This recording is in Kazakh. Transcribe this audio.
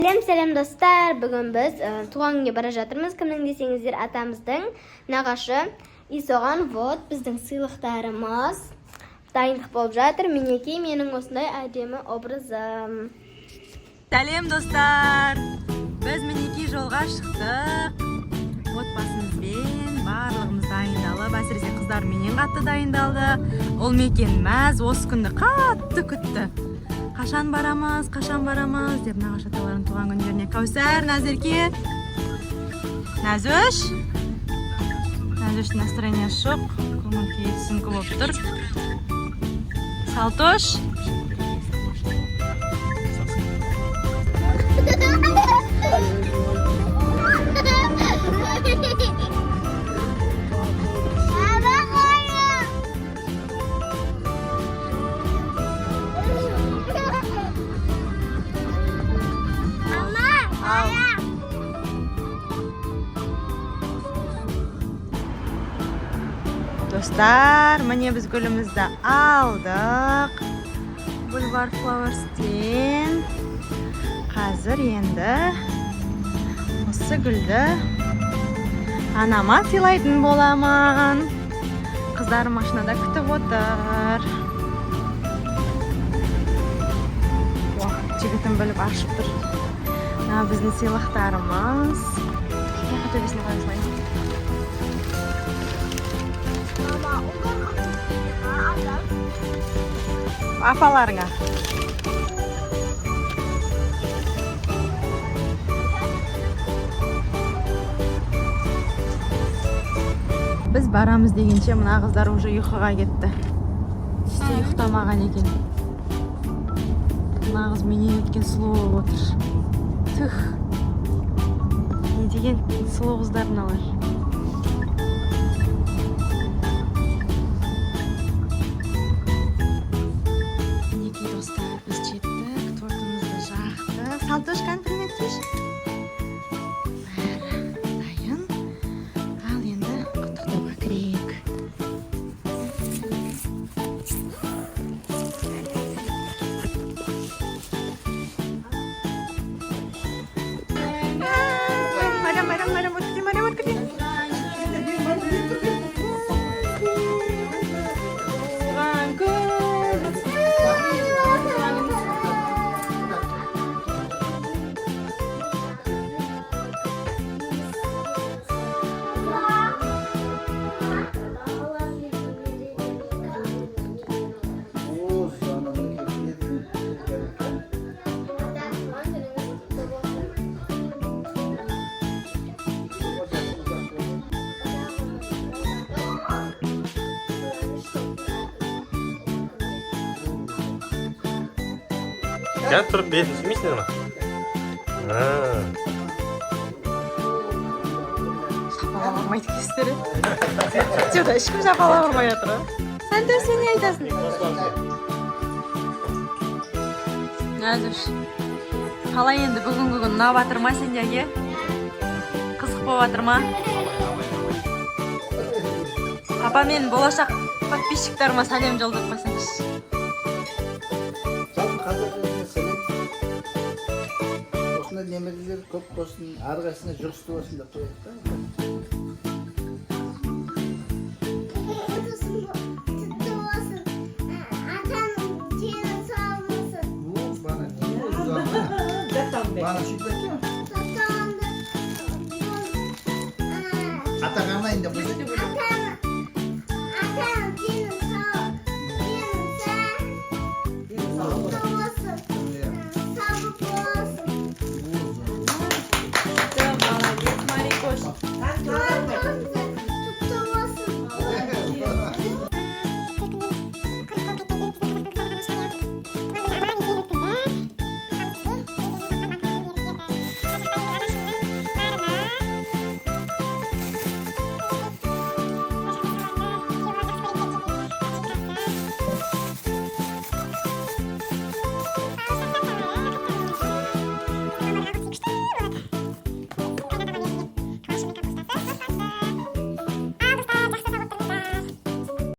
Selam dostlar. Bugün biz tuğan günge bara жатырмыз. Kimning desеңizdер, atamыздың naqaшы Isoğan vot bizдің сыйлықтарымыз dayındық болып жатыр. Mineki mening осындай әдемі образым. Сәлем достар. Біз мінеки жолға шықтық. Отбасымызбен барлығымыз дайындалып, әсіресе қыздар менен қатты дайындалды. Ол мекен мәз осы күнді қатты күтті. Қашан барамыз деп нағашы аталарының туған күндеріне. Кәусар, Назерке, Назөш настроениясы жоқ, көңіл күйі түсіңкі болып тұр. Салтош Достар, міне біз гүлімізді алдық. Бульвар Флауэрстен. Қазір енді осы гүлді анама сыйлайтын боламын. Қыздар машинада күтіп отыр. Жігітім біліп ашып тұр. Біздің сыйлықтарымыз. Төбесіне қойып. Апаларыңа. Біз барамыз дегенше мына қыздар уже ұйқыға кетті. Түсте ұйықтамаған екен. Мына қыз менен өткен сұлу болып отыр. Түх. Не деген сұлу қыздар мыналар. Салтошканы құрметтейш. Дайын. Ал енді құттықтауға кірейік. Марам, өткіде. Ya тұрып бетін сүймейсіңдер ма? Шапалап ұрмайды кестері. Жода, ешкім шапалап ұрмай жатыр. Сән де сен не айтасың? Назыш, қалай енді бүгінгі күн ұнап жатыр ма сендерге? Қызық болып жатыр ма? Папа мен болашақ подписчиктарыма сәлем жолдап қойсаңызшы. Немелер көп болсын, арғасына жүрісті болсын деп қояды. Bana şükret ya. Ata karnayın da bu.